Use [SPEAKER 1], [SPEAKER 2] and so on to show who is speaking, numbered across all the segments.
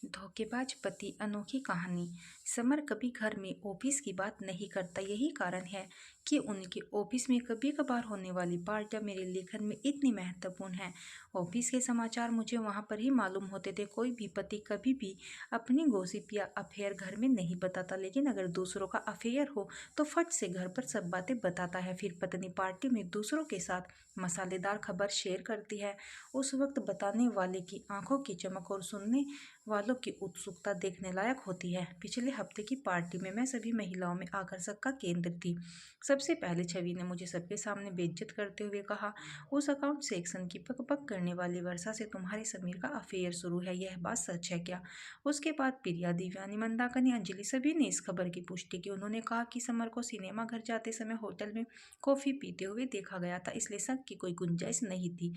[SPEAKER 1] धोखेबाज पति अनोखी कहानी। समर कभी घर में ऑफिस की बात नहीं करता। यही कारण है कि उनके ऑफिस में कभी कभार होने वाली पार्टियां मेरे लेखन में इतनी महत्वपूर्ण है। ऑफिस के समाचार मुझे वहां पर ही मालूम होते थे। कोई भी पति कभी भी अपनी गॉसिप या अफेयर घर में नहीं बताता, लेकिन अगर दूसरों का अफेयर हो तो फट से घर पर सब बातें बताता है। फिर पत्नी पार्टी में दूसरों के साथ मसालेदार खबर शेयर करती है। उस वक्त बताने वाले की आंखों की चमक और सुनने वालों की उत्सुकता देखने लायक होती है। पिछले हफ्ते की पार्टी में मैं सभी महिलाओं में आकर्षक का केंद्र थी। सबसे पहले छवि ने मुझे सबके सामने बेइज्जत करते हुए कहा, उस अकाउंट सेक्शन की पक करने वाली वर्षा से तुम्हारे समीर का अफेयर शुरू है, यह बात सच है क्या? उसके बाद प्रिया, दिव्यानी, मंदाकिनी, अंजलि सभी ने इस खबर की पुष्टि की। उन्होंने कहा कि समर को सिनेमा घर जाते समय होटल में कॉफी पीते हुए देखा गया था, इसलिए शक की कोई गुंजाइश नहीं थी।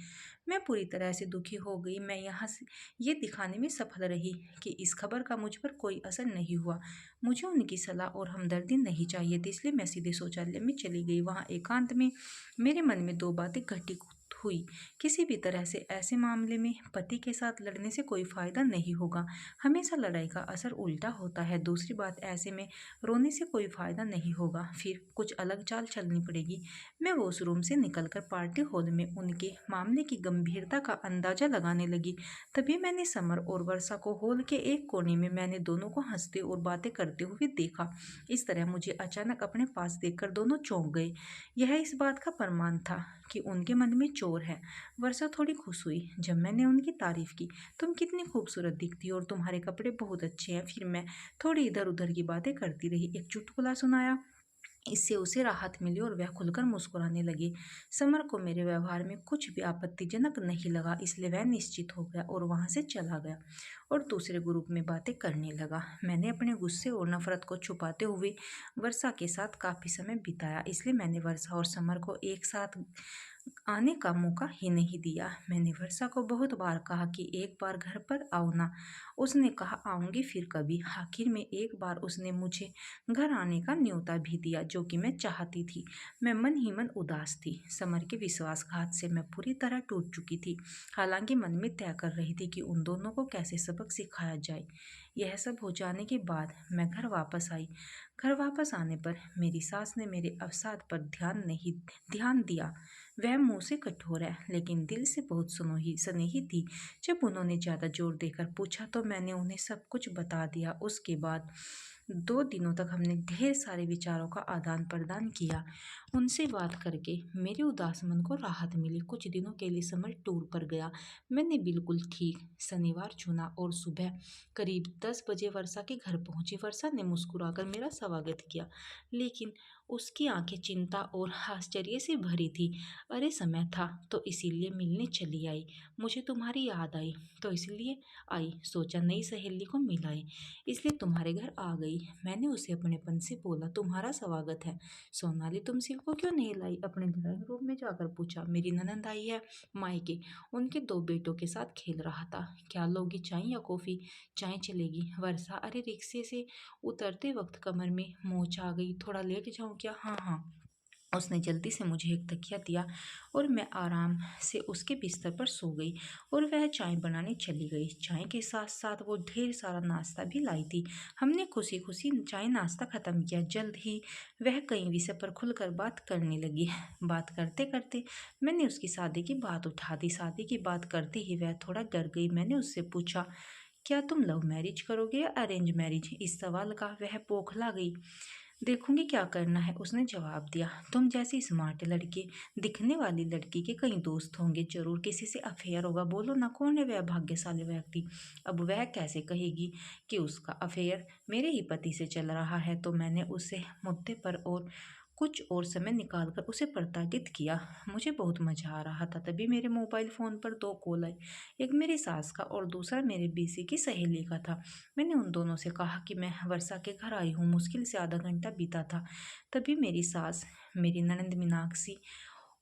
[SPEAKER 1] मैं पूरी तरह से दुखी हो गई। मैं यहाँ से ये दिखाने में सफल रही कि इस खबर का मुझ पर कोई असर नहीं हुआ। मुझे उनकी सलाह और हमदर्दी नहीं चाहिए थी, इसलिए मैं सीधे शौचालय में चली गई। वहाँ एकांत में मेरे मन में दो बातें घटित हुई। किसी भी तरह से ऐसे मामले में पति के साथ लड़ने से कोई फायदा नहीं होगा, हमेशा लड़ाई का असर उल्टा होता है। दूसरी बात, ऐसे में रोने से कोई फायदा नहीं होगा, फिर कुछ अलग चाल चलनी पड़ेगी। मैं वॉशरूम से निकलकर पार्टी हॉल में उनके मामले की गंभीरता का अंदाजा लगाने लगी। तभी मैंने समर और वर्षा को हॉल के एक कोने में मैंने दोनों को हंसते और बातें करते हुए देखा। इस तरह मुझे अचानक अपने पास देखकर दोनों चौंक गए। यह इस बात का प्रमाण था कि उनके मन में चोर है। वर्षा थोड़ी खुश हुई जब मैंने उनकी तारीफ की। तुम कितनी खूबसूरत दिखती हो और तुम्हारे कपड़े बहुत अच्छे हैं। फिर मैं थोड़ी इधर उधर की बातें करती रही। एक चुटकुला सुनाया, इससे उसे राहत मिली और वह खुलकर मुस्कुराने लगी। समर को मेरे व्यवहार में कुछ भी आपत्तिजनक नहीं लगा, इसलिए वह निश्चित हो गया और वहां से चला गया और दूसरे ग्रुप में बातें करने लगा। मैंने अपने गुस्से और नफरत को छुपाते हुए वर्षा के साथ काफी समय बिताया, इसलिए मैंने वर्षा और समर को एक साथ आने का मौका ही नहीं दिया। मैंने वर्षा को बहुत बार कहा कि एक बार घर पर आओ ना। उसने कहा आऊंगी फिर कभी। आखिर में एक बार उसने मुझे घर आने का न्योता भी दिया, जो कि मैं चाहती थी। मैं मन ही मन उदास थी। समर के विश्वासघात से मैं पूरी तरह टूट चुकी थी। हालांकि मन में तय कर रही थी कि उन दोनों को कैसे सबक सिखाया जाए। यह सब हो जाने के बाद मैं घर वापस आई। घर वापस आने पर मेरी सास ने मेरे अवसाद पर ध्यान दिया। वह मुंह से कठोर है, लेकिन दिल से बहुत स्नेही थी। जब उन्होंने ज्यादा जोर देकर पूछा तो मैंने उन्हें सब कुछ बता दिया। उसके बाद 2 दिनों तक हमने ढेर सारे विचारों का आदान प्रदान किया। उनसे बात करके मेरे उदास मन को राहत मिली। कुछ दिनों के लिए समर टूर पर गया। मैंने बिल्कुल ठीक शनिवार चुना और सुबह करीब 10 बजे वर्षा के घर पहुंची। वर्षा ने मुस्कुराकर मेरा स्वागत किया, लेकिन उसकी आंखें चिंता और आश्चर्य से भरी थी। अरे समय था तो इसीलिए मिलने चली आई। मुझे तुम्हारी याद आई तो इसलिए आई। सोचा नई सहेली को मिलाए, इसलिए तुम्हारे घर आ गई। मैंने उसे अपनेपन से बोला, तुम्हारा स्वागत है। सोनाली, तुम शिव को क्यों नहीं लाई? अपने ड्राइंग रूम में जाकर पूछा। मेरी ननंद आई है मायके, उनके 2 बेटों के साथ खेल रहा था। क्या लोगी, चाय या कॉफी? चाय चलेगी। वर्षा, अरे रिक्शे से उतरते वक्त कमर में मोच आ गई, थोड़ा लेट जाऊं क्या? हाँ हाँ। उसने जल्दी से मुझे एक तकिया दिया और मैं आराम से उसके बिस्तर पर सो गई और वह चाय बनाने चली गई। चाय के साथ साथ वो ढेर सारा नाश्ता भी लाई थी। हमने खुशी खुशी चाय नाश्ता खत्म किया। जल्द ही वह कई विषय पर खुलकर बात करने लगी। बात करते करते मैंने उसकी शादी की बात उठा दी। शादी की बात करते ही वह थोड़ा डर गई। मैंने उससे पूछा, क्या तुम लव मैरिज करोगे या अरेंज मैरिज? इस सवाल का वह बौखला गई। देखूंगी क्या करना है, उसने जवाब दिया। तुम जैसी स्मार्ट लड़की, दिखने वाली लड़की के कई दोस्त होंगे, जरूर किसी से अफेयर होगा। बोलो ना, कौन है वह भाग्यशाली व्यक्ति? अब वह कैसे कहेगी कि उसका अफेयर मेरे ही पति से चल रहा है? तो मैंने उसे मुद्दे पर और कुछ और समय निकालकर उसे प्रताड़ित किया। मुझे बहुत मजा आ रहा था। तभी मेरे मोबाइल फोन पर 2 कॉल आए। एक मेरी सास का और दूसरा मेरे बीसी की सहेली का था। मैंने उन दोनों से कहा कि मैं वर्षा के घर आई हूँ। मुश्किल से आधा घंटा बीता था। तभी मेरी सास, मेरी ननंद मीनाक्षी,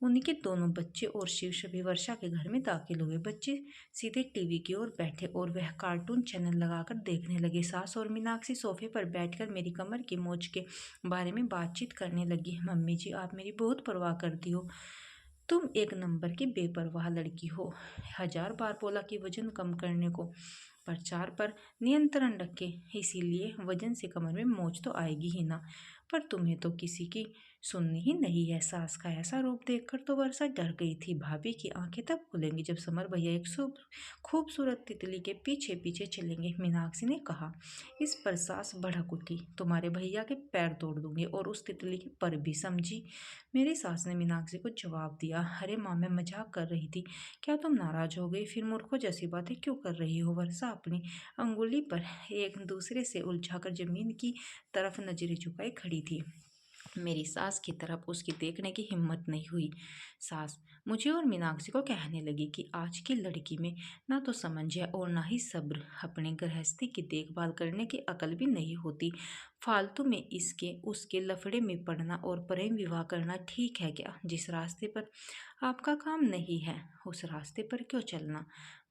[SPEAKER 1] उनके दोनों बच्चे और शिव सभी वर्षा के घर में दाखिल हुए। बच्चे सीधे टीवी की ओर बैठे और वह कार्टून चैनल लगाकर देखने लगे। सास और मीनाक्षी सोफे पर बैठकर मेरी कमर की मोच के बारे में बातचीत करने लगी। मम्मी जी, आप मेरी बहुत परवाह करती हो। तुम एक नंबर की बेपरवाह लड़की हो। 1000 बार बोला कि वजन कम करने को। प्रचार पर नियंत्रण रखे, इसीलिए वजन से कमर में मोच तो आएगी ही ना। पर तुम्हें तो किसी की सुननी ही नहीं है। सास का ऐसा रूप देखकर तो वर्षा डर गई थी। भाभी की आंखें तब खुलेंगी जब समर भैया एक खूबसूरत तितली के पीछे पीछे चलेंगे, मीनाक्षी ने कहा। इस पर सास भड़क उठी। तुम्हारे भैया के पैर तोड़ दूंगी और उस तितली के पर भी, समझी? मेरी सास ने मीनाक्षी को जवाब दिया। अरे माँ, मैं मजाक कर रही थी। क्या तुम नाराज हो गई? फिर मूर्खों जैसी बातें क्यों कर रही हो? वर्षा अपनी अंगुली पर एक दूसरे से उलझाकर जमीन की तरफ नजरें झुकाए खड़ी थी। मेरी सास की तरफ उसकी देखने की हिम्मत नहीं हुई। सास मुझे और मीनाक्षी को कहने लगी कि आज की लड़की में ना तो समझ है और ना ही सब्र। अपने गृहस्थी की देखभाल करने की अकल भी नहीं होती। फालतू में इसके उसके लफड़े में पड़ना और प्रेम विवाह करना ठीक है क्या? जिस रास्ते पर आपका काम नहीं है उस रास्ते पर क्यों चलना?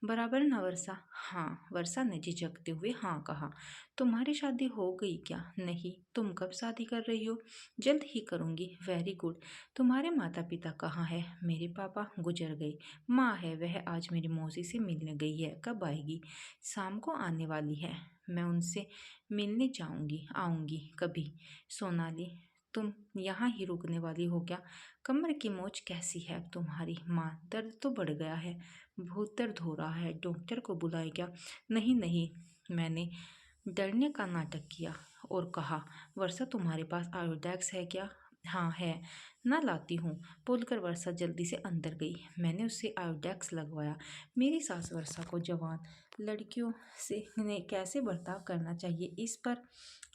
[SPEAKER 1] बराबर ना वर्षा? हाँ, वर्षा ने झिझकते हुए हाँ कहा। तुम्हारी शादी हो गई क्या? नहीं। तुम कब शादी कर रही हो? जल्द ही करूंगी। Very good. तुम्हारे माता पिता कहाँ है? मेरे पापा गुजर गए। माँ है, वह आज मेरी मौसी से मिलने गई है। कब आएगी? शाम को आने वाली है। मैं उनसे मिलने आऊंगी कभी। सोनाली, तुम यहाँ ही रुकने वाली हो क्या? कमर की मोच कैसी है अब तुम्हारी? माँ, दर्द तो बढ़ गया है, बहुत दर्द हो रहा है। डॉक्टर को बुलाए क्या? नहीं नहीं, मैंने डरने का नाटक किया और कहा, वर्षा तुम्हारे पास आयोडेक्स है क्या? हाँ है, ना लाती हूँ, बोलकर वर्षा जल्दी से अंदर गई। मैंने उससे आयोडेक्स लगवाया। मेरी सास वर्षा को जवान लड़कियों से ने कैसे बर्ताव करना चाहिए इस पर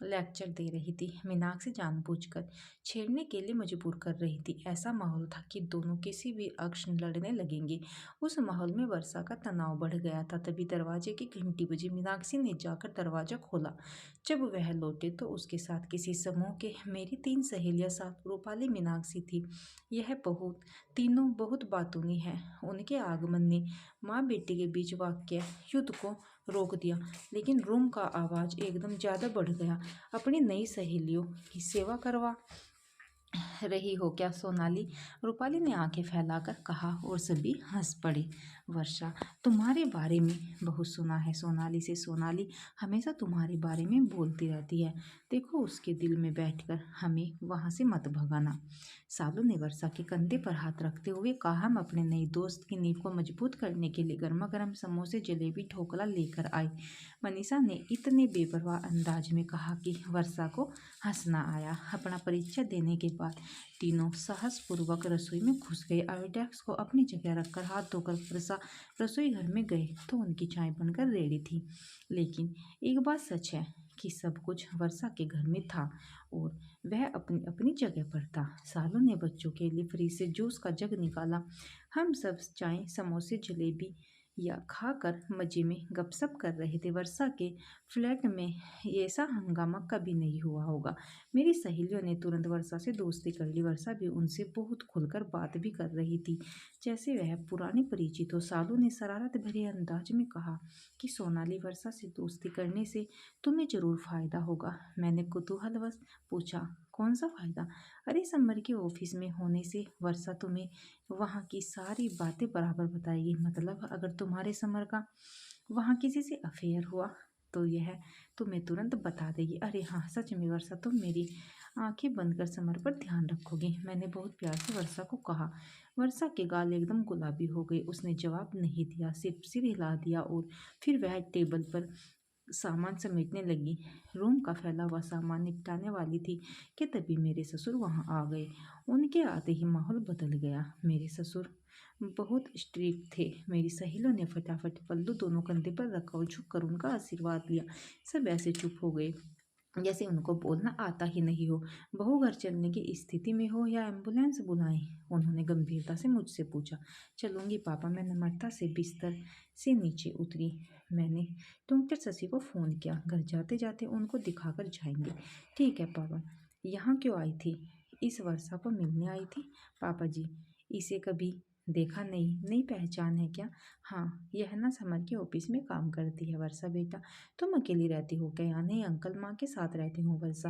[SPEAKER 1] लेक्चर दे रही थी। मीनाक्षी जानबूझकर छेड़ने के लिए मजबूर कर रही थी। ऐसा माहौल था कि दोनों किसी भी अक्ष लड़ने लगेंगे। उस माहौल में वर्षा का तनाव बढ़ गया था। तभी दरवाजे की घंटी बजी। मीनाक्षी ने जाकर दरवाजा खोला। जब वह लौटे तो उसके साथ किसी समूह के मेरी 3 सहेलियां साथ रूपाली मीनाक्षी थी। यह तीनों बहुत बातूनी है। उनके आगमन ने माँ बेटी के बीच वाक्य युद्ध को रोक दिया। लेकिन रूम का आवाज एकदम ज्यादा बढ़ गया। अपनी नई सहेलियों की सेवा करवा रही हो क्या सोनाली? रूपाली ने आंखें फैलाकर कहा और सभी हंस पड़े। वर्षा, तुम्हारे बारे में बहुत सुना है सोनाली से। सोनाली हमेशा तुम्हारे बारे में बोलती रहती है। देखो उसके दिल में बैठकर हमें वहां से मत भगाना। सालू ने वर्षा के कंधे पर हाथ रखते हुए कहा। हम अपने नए दोस्त की नींव को मजबूत करने के लिए गर्मा गर्म समोसे, जलेबी, ढोकला लेकर आए। मनीषा ने इतने बेपरवाह अंदाज में कहा कि वर्षा को हंसना आया। अपना परिचय देने के बाद तीनों साहसपूर्वक रसोई में घुस गए। आयोडेक्स को अपनी जगह रखकर हाथ धोकर वर्षा रसोई घर में गए तो उनकी चाय बनकर रेडी थी। लेकिन एक बात सच है कि सब कुछ वर्षा के घर में था और वह अपनी अपनी जगह पर था। सालों ने बच्चों के लिए फ्रिज से जूस का जग निकाला। हम सब चाय, समोसे, जलेबी या खाकर मजे में गपशप कर रहे थे। वर्षा के फ्लैट में ऐसा हंगामा कभी नहीं हुआ होगा। मेरी सहेलियों ने तुरंत वर्षा से दोस्ती कर ली। वर्षा भी उनसे बहुत खुलकर बात भी कर रही थी, जैसे वह पुरानी परिचित हो। सालू ने शरारत भरे अंदाज में कहा कि सोनाली, वर्षा से दोस्ती करने से तुम्हें जरूर फायदा होगा। मैंने कुतूहलवश पूछा, कौन सा फायदा? अरे समर के ऑफिस में होने से वर्षा तुम्हें वहाँ की सारी बातें बराबर बताएगी। मतलब अगर तुम्हारे समर का वहाँ किसी से अफेयर हुआ तो यह तुम्हें तुरंत बता देगी। अरे हाँ, सच में वर्षा, तुम मेरी आंखें बंद कर समर पर ध्यान रखोगी, मैंने बहुत प्यार से वर्षा को कहा। वर्षा के गाल एकदम गुलाबी हो गए। उसने जवाब नहीं दिया, सिर्फ सिर हिला दिया और फिर वह टेबल पर सामान समेटने लगी। रूम का फैला हुआ सामान निपटाने वाली थी कि तभी मेरे ससुर वहां आ गए। उनके आते ही माहौल बदल गया। मेरे ससुर बहुत स्ट्रिक्ट थे। मेरी सहेलियों ने फटाफट पल्लू दोनों कंधे पर रखा और झुककर उनका आशीर्वाद लिया। सब ऐसे चुप हो गए जैसे उनको बोलना आता ही नहीं हो। बहू घर चलने की स्थिति में हो या एम्बुलेंस बुलाएं? उन्होंने गंभीरता से मुझसे पूछा। चलूंगी पापा। मैं नम्रता से बिस्तर से नीचे उतरी। मैंने डॉक्टर शशि को फ़ोन किया। घर जाते जाते उनको दिखाकर जाएंगे। ठीक है पापा। यहाँ क्यों आई थी? इस वर्षा को मिलने आई थी पापा जी। इसे कभी देखा नहीं, नई पहचान है क्या? हाँ, यह ना समर के ऑफिस में काम करती है। वर्षा बेटा, तुम अकेली रहती हो क्या? यहाँ नहीं अंकल, माँ के साथ रहती हूँ। वर्षा,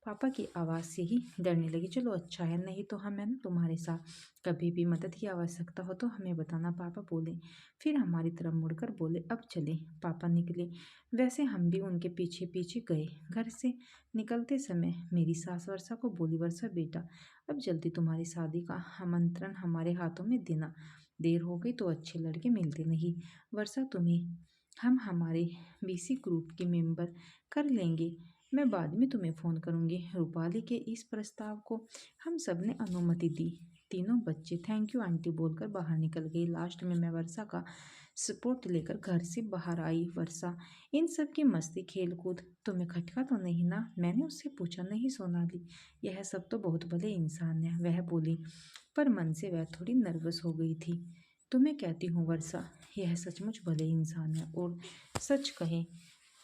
[SPEAKER 1] पापा की आवाज़ से ही डरने लगी। चलो अच्छा है, नहीं तो हम है ना तुम्हारे साथ, कभी भी मदद की आवश्यकता हो तो हमें बताना, पापा बोले। फिर हमारी तरफ मुड़कर बोले अब चले। पापा निकले। वैसे हम भी उनके पीछे पीछे गए। घर से निकलते समय मेरी सास वर्षा को बोली, वर्षा बेटा, अब जल्दी तुम्हारी शादी का आमंत्रण हमारे हाथों में देना, देर हो गई तो अच्छे लड़के मिलते नहीं। वर्षा तुम्हें हम हमारे बीसी ग्रुप के मेंबर कर लेंगे, मैं बाद में तुम्हें फ़ोन करूँगी। रूपाली के इस प्रस्ताव को हम सब ने अनुमति दी। तीनों बच्चे थैंक यू आंटी बोलकर बाहर निकल गए। लास्ट में मैं वर्षा का सपोर्ट लेकर घर से बाहर आई। वर्षा, इन सब की मस्ती खेल कूद तुम्हें खटका तो नहीं ना? मैंने उससे पूछा। नहीं सोनाली, यह सब तो बहुत भले इंसान है, वह बोली, पर मन से वह थोड़ी नर्वस हो गई थी। तुम्हें कहती हूँ वर्षा, यह सचमुच भले इंसान है, और सच कहें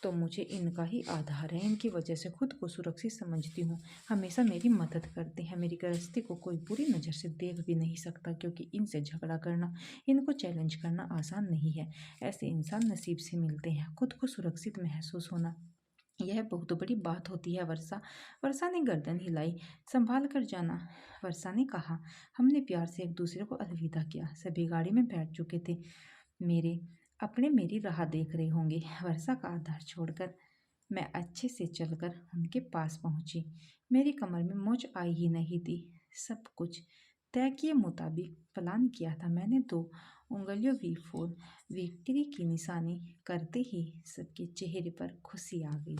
[SPEAKER 1] तो मुझे इनका ही आधार है। इनकी वजह से खुद को सुरक्षित समझती हूँ। हमेशा मेरी मदद करते हैं। मेरी गृहस्थी को कोई बुरी नज़र से देख भी नहीं सकता, क्योंकि इनसे झगड़ा करना, इनको चैलेंज करना आसान नहीं है। ऐसे इंसान नसीब से मिलते हैं। खुद को सुरक्षित महसूस होना, यह बहुत बड़ी बात होती है वर्षा। वर्षा ने गर्दन हिलाई। संभाल कर जाना, वर्षा ने कहा। हमने प्यार से एक दूसरे को अलविदा किया। सभी गाड़ी में बैठ चुके थे। मेरे अपने मेरी राह देख रहे होंगे। वर्षा का आधार छोड़कर मैं अच्छे से चलकर उनके पास पहुंची। मेरी कमर में मोच आई ही नहीं थी। सब कुछ तय किए मुताबिक प्लान किया था मैंने। 2 उंगलियों V4 विक्ट्री की निशानी करते ही सबके चेहरे पर खुशी आ गई।